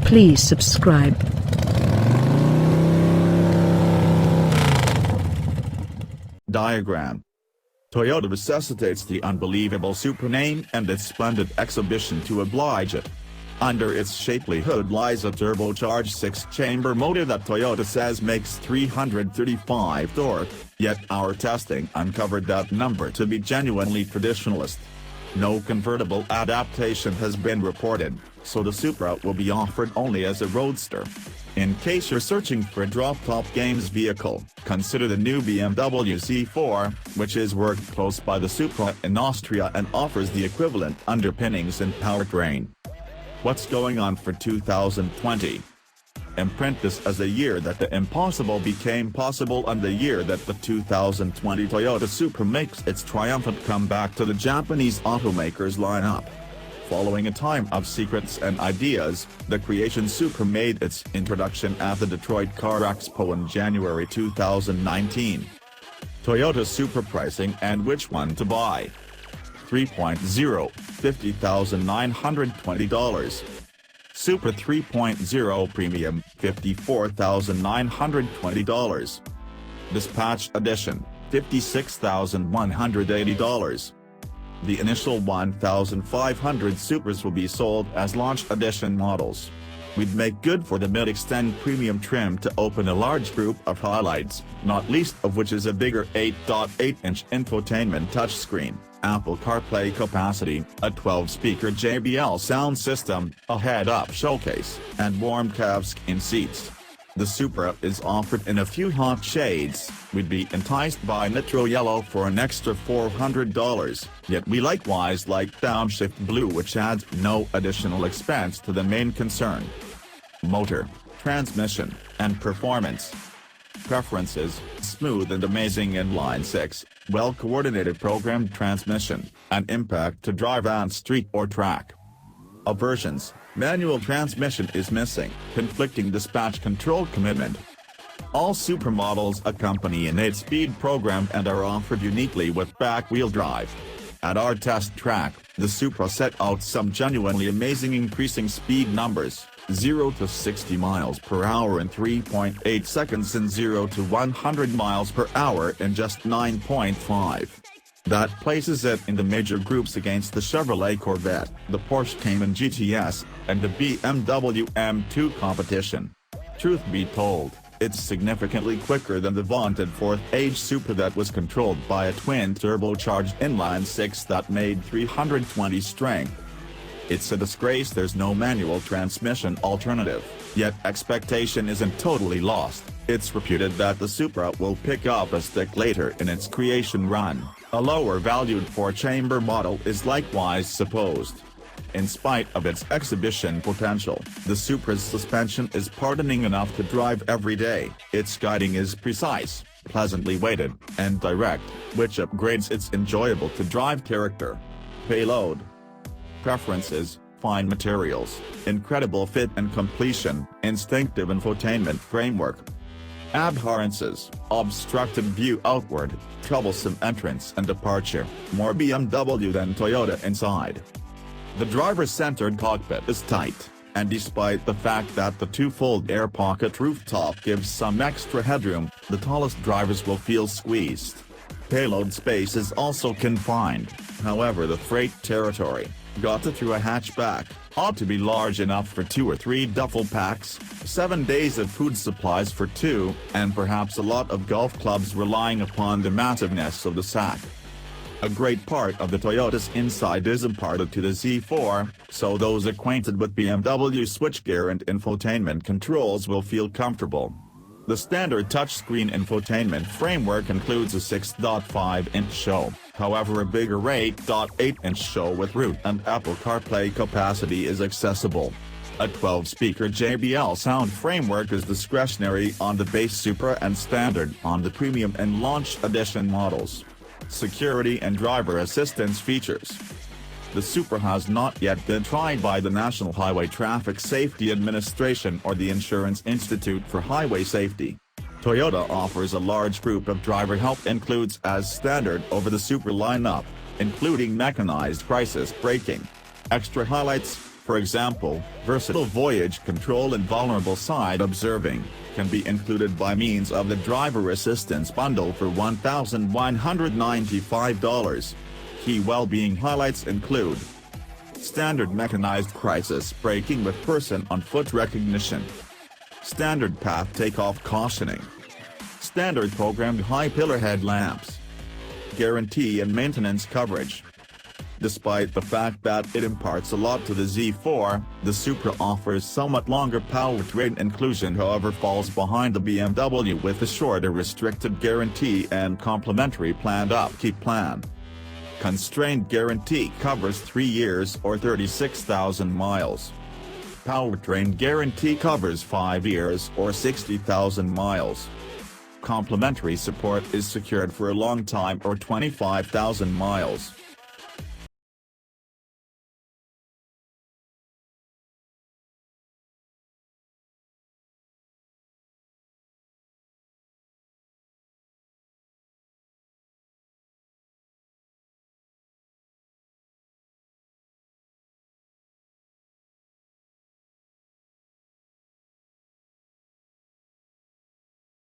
Please subscribe. Diagram. Toyota resuscitates the unbelievable Supra name and its splendid exhibition to oblige it. Under its shapely hood lies a turbocharged 6-chamber motor that Toyota says makes 335 torque, yet our testing uncovered that number to be genuinely traditionalist. No convertible adaptation has been reported, so the Supra will be offered only as a roadster. In case you're searching for a drop-top games vehicle, consider the new BMW Z4, which is worked close by the Supra in Austria and offers the equivalent underpinnings and powertrain. What's going on for 2020? Imprint this as a year that the impossible became possible and the year that the 2020 Toyota Supra makes its triumphant comeback to the Japanese automakers lineup. Following a time of secrets and ideas, the creation Supra made its introduction at the Detroit Car Expo in January 2019. Toyota Supra pricing and which one to buy. 3.0, $50,920. Supra 3.0 Premium, $54,920. Dispatch Edition, $56,180. The initial 1,500 Supras will be sold as launch edition models. We'd make good for the mid-extend premium trim to open a large group of highlights, not least of which is a bigger 8.8-inch infotainment touchscreen, Apple CarPlay capacity, a 12-speaker JBL sound system, a head-up showcase, and warm calfskin seats. The Supra is offered in a few hot shades. We'd be enticed by nitro yellow for an extra $400, yet we likewise like downshift blue, which adds no additional expense to the main concern. Motor, transmission, and performance. Preferences: smooth and amazing inline-six, well-coordinated programmed transmission, and impact to drive on street or track. Aversions: manual transmission is missing, conflicting dispatch control commitment. All Supra models accompany an 8-speed program and are offered uniquely with back-wheel drive. At our test track, the Supra set out some genuinely amazing increasing speed numbers: 0 to 60 miles per hour in 3.8 seconds and 0 to 100 miles per hour in just 9.5. That places it in the major groups against the Chevrolet Corvette, the Porsche Cayman GTS, and the BMW M2 Competition. Truth be told, it's significantly quicker than the vaunted fourth-age Supra that was controlled by a twin-turbocharged inline-six that made 320 strength. It's a disgrace there's no manual transmission alternative, yet expectation isn't totally lost. It's reputed that the Supra will pick up a stick later in its creation run. A lower-valued 4-chamber model is likewise supposed. In spite of its exhibition potential, the Supra's suspension is pardoning enough to drive every day. Its guiding is precise, pleasantly weighted, and direct, which upgrades its enjoyable-to-drive character. Payload. Preferences: fine materials, incredible fit and completion, instinctive infotainment framework. Abhorrences: obstructed view outward, troublesome entrance and departure, more BMW than Toyota inside. The driver-centered cockpit is tight, and despite the fact that the two-fold air pocket rooftop gives some extra headroom, the tallest drivers will feel squeezed. Payload space is also confined, however the freight territory, got through a hatchback, ought to be large enough for 2 or 3 duffel packs, 7 days of food supplies for 2, and perhaps a lot of golf clubs relying upon the massiveness of the sack. A great part of the Toyota's inside is imparted to the Z4, so those acquainted with BMW switchgear and infotainment controls will feel comfortable. The standard touchscreen infotainment framework includes a 6.5-inch show, however a bigger 8.8-inch show with root and Apple CarPlay capacity is accessible. A 12-speaker JBL sound framework is discretionary on the base Supra and standard on the premium and launch edition models. Security and driver assistance features. The Supra has not yet been tried by the National Highway Traffic Safety Administration or the Insurance Institute for Highway Safety. Toyota offers a large group of driver help includes as standard over the Supra lineup, including mechanized crisis braking. Extra highlights: For example, versatile voyage control and vulnerable side observing can be included by means of the driver assistance bundle for $1,195. Key well-being highlights include standard mechanized crisis braking with person-on-foot recognition, standard path takeoff cautioning, standard programmed high pillar headlamps, guarantee and maintenance coverage. Despite the fact that it imparts a lot to the Z4, the Supra offers somewhat longer powertrain inclusion, however falls behind the BMW with a shorter restricted guarantee and complimentary planned upkeep plan. Constrained guarantee covers 3 years or 36,000 miles. Powertrain guarantee covers 5 years or 60,000 miles. Complimentary support is secured for a long time or 25,000 miles.